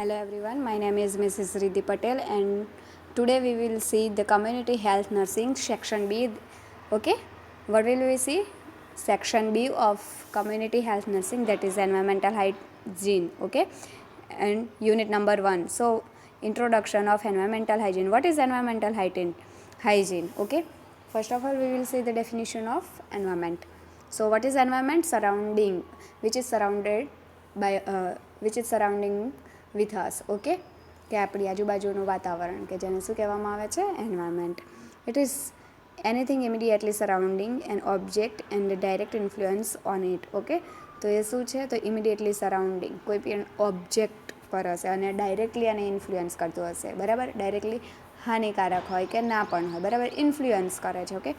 Hello everyone, my name is Mrs. Riddhi Patel and today we will see the community health nursing section B. Okay, what will we see? Section B of community health nursing, that is environmental hygiene. Okay, and unit number 1. So introduction of environmental hygiene. What is environmental hygiene? Okay, first of all we will see the definition of environment. So what is environment? Surrounding, which is surrounded by surrounding with us. Okay, કે આપણી આજુબાજુનું વાતાવરણ કે જેને શું કહેવામાં આવે છે? Environment. It is anything immediately surrounding N object and direct influence on it. Okay, તો એ શું છે? તો ઇમિડિયેટલી સરાઉન્ડિંગ કોઈ પણ ઓબ્જેક્ટ પર હશે અને ડાયરેક્ટલી એને ઇન્ફ્લુઅન્સ કરતું હશે. બરાબર, ડાયરેક્ટલી હાનિકારક હોય કે ના પણ હોય. બરાબર, ઇન્ફ્લુઅન્સ કરે છે. Okay,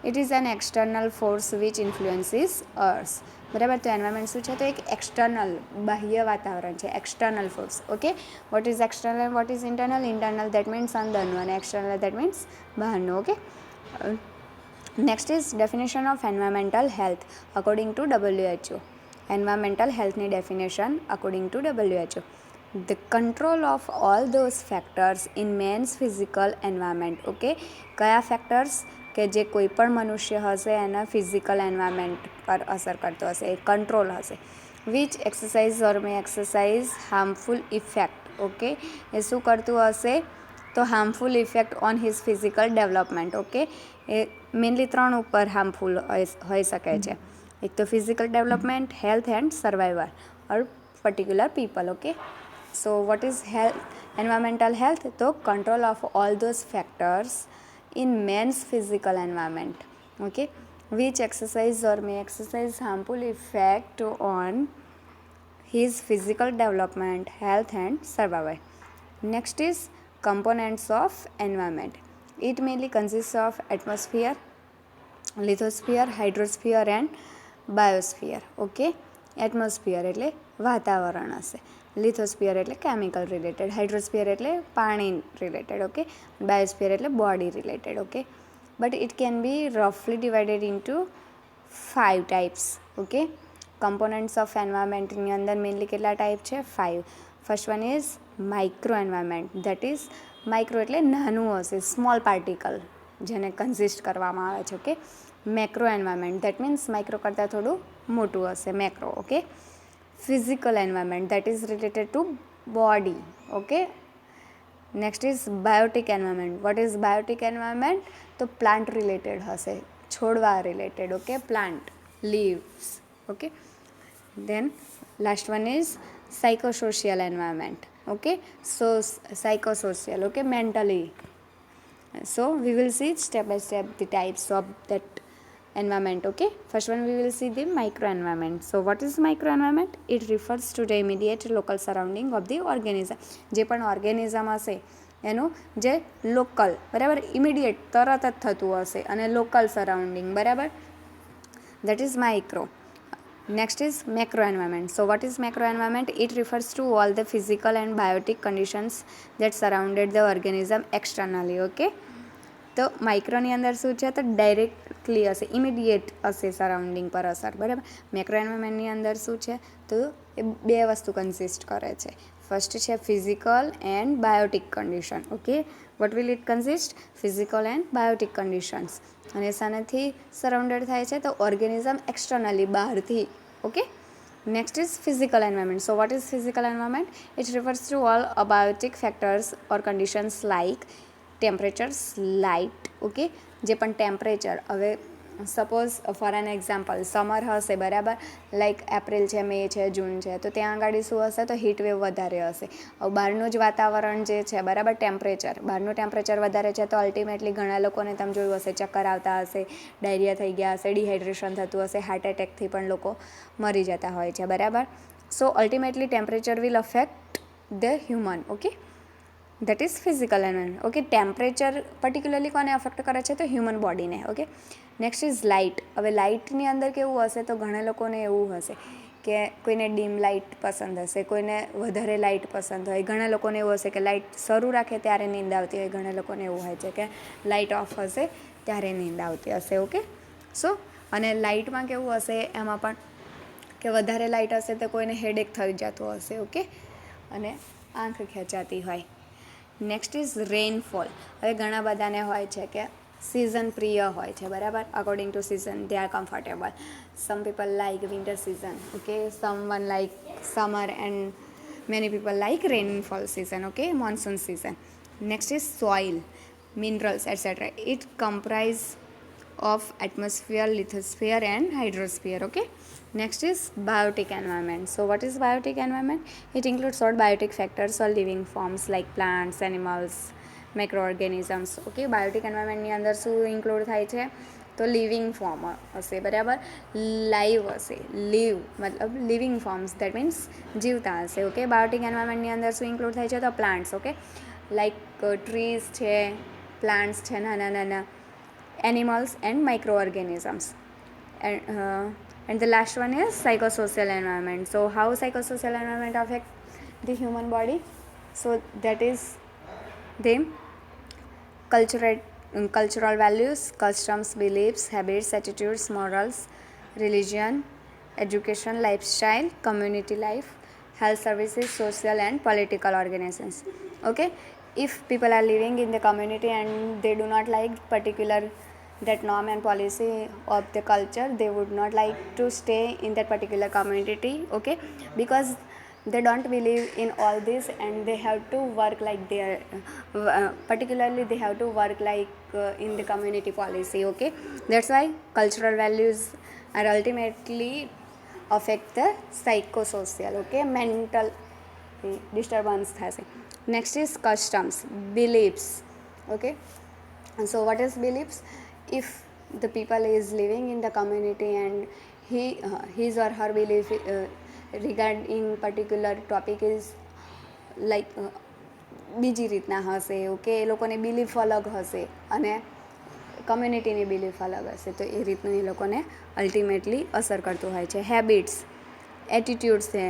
it is an external force which influences ours. બરાબર, તો એન્વાયરમેન્ટ શું છે? તો એક એક્સટર્નલ બાહ્ય વાતાવરણ છે, external force. Okay, what is external, what is internal? Internal that means અંદરનું અને એક્સટર્નલ દેટ મીન્સ બહારનું. Okay, next is definition of environmental health according to WHO. Environmental હેલ્થની definition according to WHO: the control of all those factors in man's physical environment. Okay, કયા factors કે જે કોઈ પણ મનુષ્ય હશે એના ફિઝિકલ એન્વાયરમેન્ટ પર અસર કરતો હશે, એ કંટ્રોલ હશે. Which exercise or may exercise harmful effect. Okay, એ શું કરતું હશે? તો harmful effect on his physical development. Okay, એ મેઇનલી 3 ઉપર હાર્મફુલ હોઈ શકે છે. એક તો physical development, health and survival or particular people. Okay, so what is environmental health? તો control of all those factors in man's physical environment. Okay, which exercise or may exercise harmful effect on his physical development, health and survival. Next is components of environment. It mainly consists of atmosphere, lithosphere, hydrosphere and biosphere. Okay, atmosphere એટલે વાતાવરણ હશે, લિથોસ્ફિયર એટલે chemical related, hydrosphere એટલે પાણી related. Okay, biosphere એટલે body related. Okay, but it can be રફલી divided into 5 types. Okay, components of એન્વાયરમેન્ટની અંદર મેઇનલી કેટલા ટાઈપ છે? 5. First one is micro environment. That is micro એટલે નાનું હશે, સ્મોલ પાર્ટિકલ જેને કન્સિસ્ટ કરવામાં આવે છે. Okay, macro environment that means micro કરતાં થોડું મોટું હશે, macro. Okay, physical environment that is related to body. Okay, next is biotic environment. What is biotic environment? તો પ્લાન્ટ રિલેટેડ હશે, છોડવા related. Okay, plant leaves. Okay, then last one is psychosocial environment. Okay, so psychosocial. Okay, mentally. So we will see step by step the types of that environment. Okay, first one we will see the micro environment. So what is micro environment? It refers to the immediate local surrounding of the organism. જે પણ organism હશે એનું જે local, બરાબર, immediate તરત જ થતું હશે અને લોકલ સરાઉન્ડિંગ. બરાબર, that is micro. Next is macro environment. So what is macro environment? It refers to all the physical and biotic conditions that surrounded the organism externally. Okay, તો માઇક્રોની અંદર શું છે? તો ડાયરેક્ટલી હશે, ઇમિડિયેટ હશે surrounding પર અસર. બરાબર, મેક્રો એન્વાયરમેન્ટની અંદર શું છે? તો એ 2 વસ્તુ કન્સિસ્ટ કરે છે. ફર્સ્ટ છે physical and Biotique condition. Okay, what will it consist? Physical and Biotique conditions. અને શાનાથી સરાઉન્ડેડ થાય છે? તો ઓર્ગેનિઝમ એક્સટર્નલી, બહારથી. Okay, next is physical environment. So what is physical environment? It refers to all abiotic factors or conditions like temperatures, light. Okay, જે પણ temperature, હવે suppose for an example summer હશે, બરાબર, like April છે, મે છે, જૂન છે, તો ત્યાં આગળ શું હશે? તો હીટ વેવ વધારે હશે. હવે બહારનું જ વાતાવરણ જે છે, બરાબર, ટેમ્પરેચર, બહારનું ટેમ્પરેચર વધારે છે તો અલ્ટિમેટલી ઘણા લોકોને તમે જોયું હશે ચક્કર આવતા હશે, ડાયરિયા થઈ ગયા હશે, ડિહાઇડ્રેશન થતું હશે, હાર્ટ એટેકથી પણ લોકો મરી જતા હોય છે. બરાબર, so ultimately temperature will affect the human. Okay, that is physical environment. Okay, temperature particularly કોને અફેક્ટ કરે છે? તો હ્યુમન બોડીને. Okay, next is light. હવે લાઇટની અંદર કેવું હશે? તો ઘણા લોકોને એવું હશે કે કોઈને ડીમ લાઇટ પસંદ હશે, કોઈને વધારે લાઇટ પસંદ હોય. ઘણા લોકોને એવું હશે કે લાઇટ શરૂ રાખે ત્યારે નીંદ આવતી હોય, ઘણા લોકોને એવું હોય છે કે લાઇટ ઓફ હશે ત્યારે નીંદ આવતી હશે. ઓકે, સો અને લાઇટમાં કેવું હશે? એમાં પણ કે વધારે લાઇટ હશે તો કોઈને હેડેક થઈ જતું હશે. ઓકે, અને આંખ ખેંચાતી હોય. Next is rainfall. હવે ઘણા બધાને હોય છે કે સિઝન પ્રિય હોય છે, બરાબર. According to season they are comfortable. Some people like winter season, okay, some one like summer and many people like rainfall season, okay, monsoon season. Next is soil, minerals, etc. It comprise of atmosphere, lithosphere and hydrosphere, okay. Next is biotic environment. So what is biotic environment? It includes all biotic factors or living forms like plants, animals, microorganisms, okay. biotic environment ની અંદર શું include થાય છે? તો living form હશે, બરાબર. Live હશે, leave મતલબ લિવિંગ ફોર્મ્સ, દેટ મીન્સ જીવતા હશે, ઓકે. બાયોટિક એન્વાયરમેન્ટની અંદર શું ઇન્ક્લુડ થાય છે? તો પ્લાન્ટ્સ, ઓકે, લાઈક ટ્રીઝ છે, પ્લાન્ટ્સ છે નાના નાના, animals and micro organisms. And the last one is psychosocial environment. So how psychosocial environment affect the human body? So that is them cultural values, customs, beliefs, habits, attitudes, morals, religion, education, lifestyle, community life, health services, social and political organizations, okay. If people are living in the community and they do not like particular that norm and policy of the culture, they would not like to stay in that particular community, okay, because they don't believe in all this and they have to work like their particularly they have to work like in the community policy, okay. That's why cultural values are ultimately affect the psychosocial, okay, mental disturbance thase. Next is customs, beliefs, okay. So what is beliefs? If the people is living in the community and his or her belief regarding particular topic is like બીજી રીતના હશે, okay. એ લોકોની belief અલગ હશે અને કમ્યુનિટીની belief અલગ હશે, તો એ રીતનું એ લોકોને અલ્ટિમેટલી અસર કરતું હોય છે. હેબિટ્સ, એટીટ્યુડ્સ છે,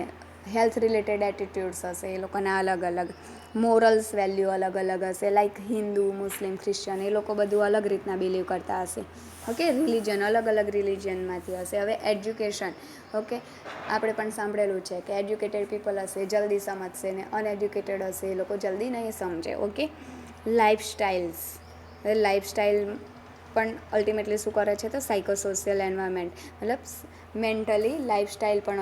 હેલ્થ રિલેટેડ એટીટ્યુડ્સ હશે એ લોકોના અલગ અલગ. મોરલ્સ વેલ્યુ અલગ અલગ હશે, લાઈક હિન્દુ, મુસ્લિમ, ક્રિશ્ચન, એ લોકો બધું અલગ રીતના બિલીવ કરતા હશે, ઓકે. રિલિજન અલગ અલગ રિલિજનમાંથી હશે. હવે એજ્યુકેશન, ઓકે, આપણે પણ સાંભળેલું છે કે એજ્યુકેટેડ પીપલ હશે જલ્દી સમજશે ને અનએજ્યુકેટેડ હશે એ લોકો જલ્દી નહીં સમજે, ઓકે. લાઈફસ્ટાઇલ્સ, લાઈફસ્ટાઇલ પણ અલ્ટિમેટલી શું કરે છે? તો સાયકોસોશિયલ એન્વાયરમેન્ટ મતલબ મેન્ટલી લાઈફસ્ટાઇલ પણ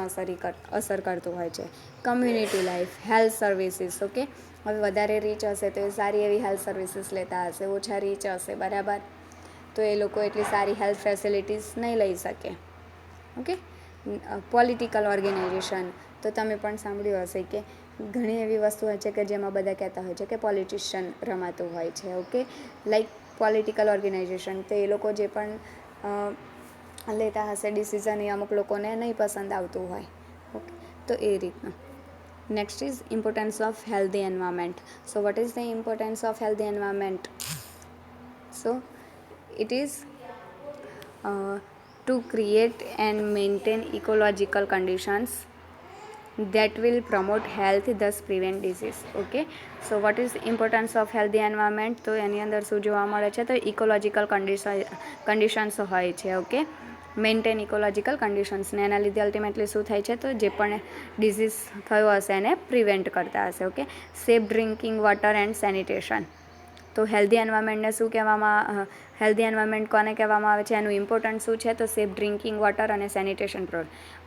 અસર કરતું હોય છે. Community life, health services, okay. હવે વધારે રીચ હશે તો એ સારી એવી હેલ્થ સર્વિસીસ લેતા હશે, ઓછા રીચ હશે, બરાબર, તો એ લોકો એટલી સારી હેલ્થ ફેસિલિટીઝ નહીં લઈ શકે, ઓકે. પોલિટિકલ ઓર્ગેનાઇઝેશન, તો તમે પણ સાંભળ્યું હશે કે ઘણી એવી વસ્તુ હોય છે કે જેમાં બધા કહેતા હોય છે કે પોલિટિશિયન રમાતું હોય છે, ઓકે. લાઈક પોલિટિકલ ઓર્ગેનાઇઝેશન, તો એ લોકો જે પણ લેતા હશે ડિસિઝન એ અમુક લોકોને નહીં પસંદ આવતું હોય, ઓકે, તો એ રીતનું. Next is importance of healthy environment. So what is the importance of healthy environment? So it is to create and maintain ecological conditions that will promote health, thus prevent disease, okay. So what is importance of healthy environment? તો એની અંદર શું જોવા મળે છે? તો ecological conditions હોય છે, okay. Maintain ecological કન્ડિશન્સને એના લીધે અલ્ટિમેટલી શું થાય છે? તો જે પણ ડિઝીઝ થયો હશે એને પ્રિવેન્ટ કરતા હશે, okay. Safe drinking water and sanitation. તો હેલ્ધી એન્વાયરમેન્ટને શું કહેવામાં, હેલ્ધી એન્વાયરમેન્ટ કોને કહેવામાં આવે છે? એનું ઇમ્પોર્ટન્સ શું છે? તો સેફ ડ્રિંકિંગ વોટર અને સેનિટેશન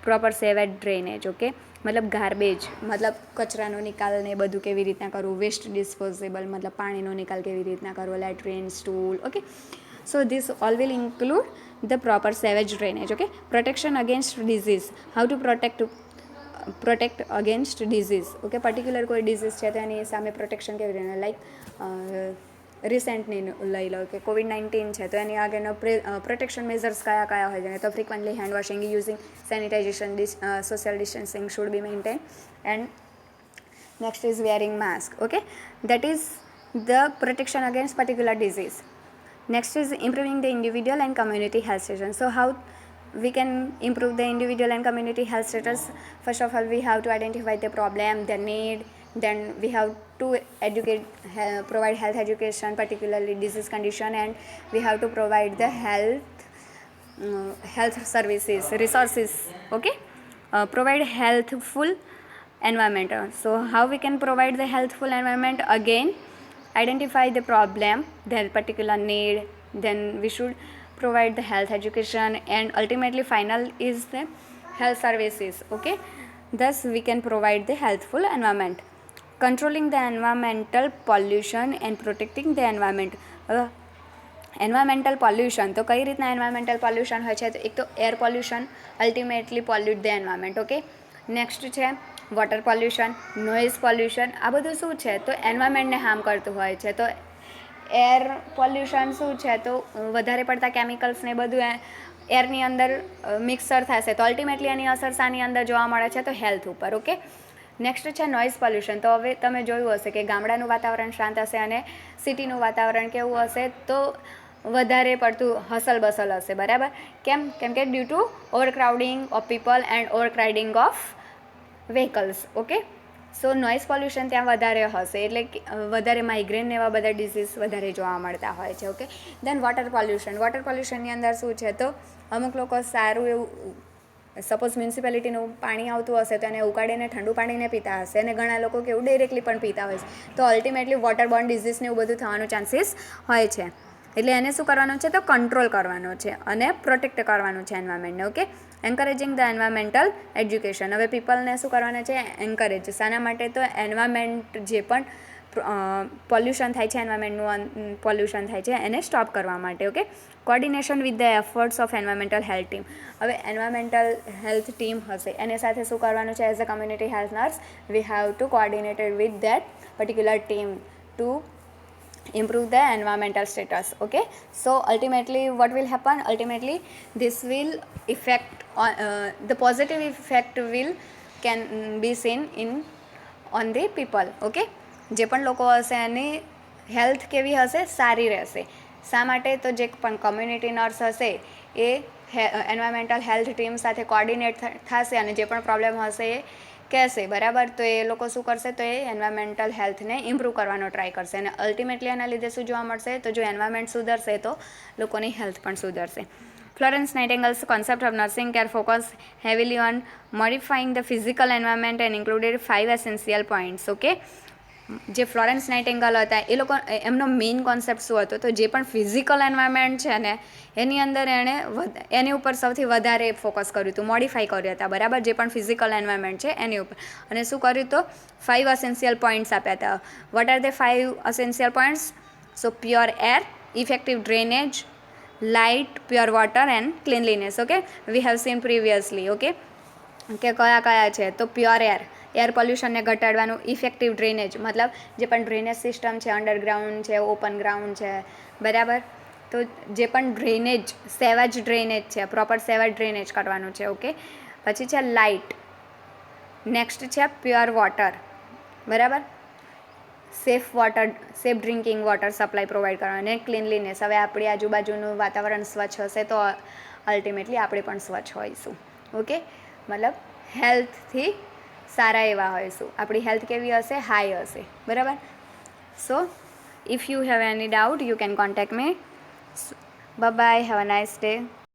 પ્રોપર સેવેજ ડ્રેનેજ, ઓકે. મતલબ ગાર્બેજ મતલબ કચરાનો નિકાલ ને બધું કેવી રીતના કરવું, વેસ્ટ ડિસ્પોઝેબલ મતલબ પાણીનો નિકાલ કેવી રીતના કરવો, latrine, stool, okay. So this all will include the proper sewage drainage, okay. Protection against disease, how to protect against disease, okay. particular કોઈ ડિઝીઝ છે તો એની સામે પ્રોટેક્શન કેવી રીતે, લાઈક રિસેન્ટની લઈ લો કે COVID-19 છે તો એની આગળનો પ્રોટેક્શન મેઝર્સ કયા કયા હોય છે? તો frequently hand washing, using sanitization, social distancing should be maintain, and next is wearing mask, okay. That is the protection against particular disease. Next is improving the individual and community health status. So how we can improve the individual and community health status? First of all, we have to identify the problem, the need, then we have to provide health education, particularly disease condition, and we have to provide the health services, resources, okay. Provide healthful environment. So how we can provide the healthful environment? Again, identify the problem, their particular need, then we should provide the health education, and ultimately final is the health services. Okay, thus we can provide the healthful environment. Controlling the environmental pollution and protecting the environment. Environmental pollution, તો કઈ રીતના environmental pollution હોય છે? તો એક તો air pollution ultimately pollute the environment. Okay, next છે water pollution, noise pollution. આ બધું શું છે? તો એન્વાયરમેન્ટને હાર્મ કરતું હોય છે. તો એર પોલ્યુશન શું છે? તો વધારે પડતા કેમિકલ્સ ને બધું એરની અંદર મિક્સર થશે તો અલ્ટિમેટલી એની અસર શાની અંદર જોવા મળે છે? તો હેલ્થ ઉપર. ઓકે, નેક્સ્ટ છે નોઇઝ પોલ્યુશન. તો હવે તમે જોયું હશે કે ગામડાનું વાતાવરણ શાંત હશે અને સિટીનું વાતાવરણ કેવું હશે? તો વધારે પડતું હસલ બસલ હશે. બરાબર? કેમ? કેમ કે due to overcrowding of people and overcrowding of vehicles. Okay, so noise pollution ત્યાં વધારે હશે, એટલે વધારે માઇગ્રેન ને એવા બધા ડિઝીઝ વધારે જોવા મળતા હોય છે. ઓકે, દેન વોટર પોલ્યુશન. વોટર પોલ્યુશનની અંદર શું છે? તો અમુક લોકો સારું એવું, સપોઝ મ્યુનિસિપાલિટીનું પાણી આવતું હશે તો એને ઉકાળીને ઠંડુ પાણીને પીતા હશે, અને ઘણા લોકો કેવું ડાયરેક્ટલી પણ પીતા હોય છે. તો અલ્ટિમેટલી વોટર બોર્ન ડિઝીઝને એવું બધું થવાનું ચાન્સીસ હોય છે. એટલે એને શું કરવાનું છે? તો કંટ્રોલ કરવાનો છે અને પ્રોટેક્ટ કરવાનું છે એન્વાયરમેન્ટને. Okay, encouraging the environmental education. હવે પીપલને શું કરવાના છે? એન્કરેજ. શાના માટે? તો એન્વાયરમેન્ટ જે પણ પોલ્યુશન થાય છે, એન્વાયરમેન્ટનું પોલ્યુશન થાય છે, એને સ્ટોપ કરવા માટે. Okay, coordination with the efforts of environmental health team. હવે એન્વાયરમેન્ટલ હેલ્થ ટીમ હશે, એને સાથે શું કરવાનું છે? As a community health nurse we have to coordinated with that particular team to improve the environmental status. Okay, so ultimately what will happen? Ultimately this will affect the positive effect will can be seen in on the people. Okay, જે પણ લોકો હશે એની health કેવી હશે? સારી રહેશે. શા માટે? તો જે પણ કમ્યુનિટી નર્સ હશે એ એન્વાયરમેન્ટલ હેલ્થ ટીમ સાથે કોર્ડિનેટ થશે અને જે પણ પ્રોબ્લેમ હશે એ કહેશે. બરાબર? તો એ લોકો શું કરશે? તો એ એન્વાયરમેન્ટલ હેલ્થને ઇમ્પ્રૂવ કરવાનો ટ્રાય કરશે, અને અલ્ટિમેટલી એના લીધે શું જોવા મળશે? તો જો એન્વાયરમેન્ટ સુધરશે તો લોકોની હેલ્થ પણ સુધરશે. Florence Nightingale's concept of nursing care focused heavily on modifying the physical environment and included 5 essential points. Okay, જે ફ્લોરેન્સ નાઇટિંગેલ હતા એ લોકો, એમનો મેઇન કોન્સેપ્ટ શું હતો? તો જે પણ ફિઝિકલ એન્વાયરમેન્ટ છે ને એની અંદર એણે એની ઉપર સૌથી વધારે ફોકસ કર્યું હતું, મોડિફાઈ કર્યા હતા. બરાબર? જે પણ ફિઝિકલ એન્વાયરમેન્ટ છે એની ઉપર. અને શું કર્યું? તો 5 અસેન્શિયલ પોઈન્ટ્સ આપ્યા હતા. What are the 5 essential points? So pure air, effective drainage, light, pure water and cleanliness. Okay, we have seen previously. Okay, કે કયા કયા છે? તો પ્યોર એર પોલ્યુશનને ઘટાડવાનું, ઇફેક્ટિવ ડ્રેનેજ મતલબ જે પણ ડ્રેનેજ સિસ્ટમ છે, અંડરગ્રાઉન્ડ છે, ઓપન ગ્રાઉન્ડ છે. બરાબર? તો જે પણ ડ્રેનેજ, સેવેજ ડ્રેનેજ છે, પ્રોપર સેવેજ ડ્રેનેજ કરવાનું છે. ઓકે, પછી છે લાઇટ, નેક્સ્ટ છે પ્યોર વોટર. બરાબર? Safe water, safe drinking water supply provide કરવાનું, અને ક્લીનલીનેસ. હવે આપણી આજુબાજુનું વાતાવરણ સ્વચ્છ હશે તો અલ્ટિમેટલી આપણે પણ સ્વચ્છ હોઈશું. ઓકે, મતલબ હેલ્થથી સારા એવા હોઈશું. આપણી હેલ્થ કેવી હશે? હાઈ હશે. બરાબર? સો if you have any doubt you can contact me. Bye bye, have a nice day.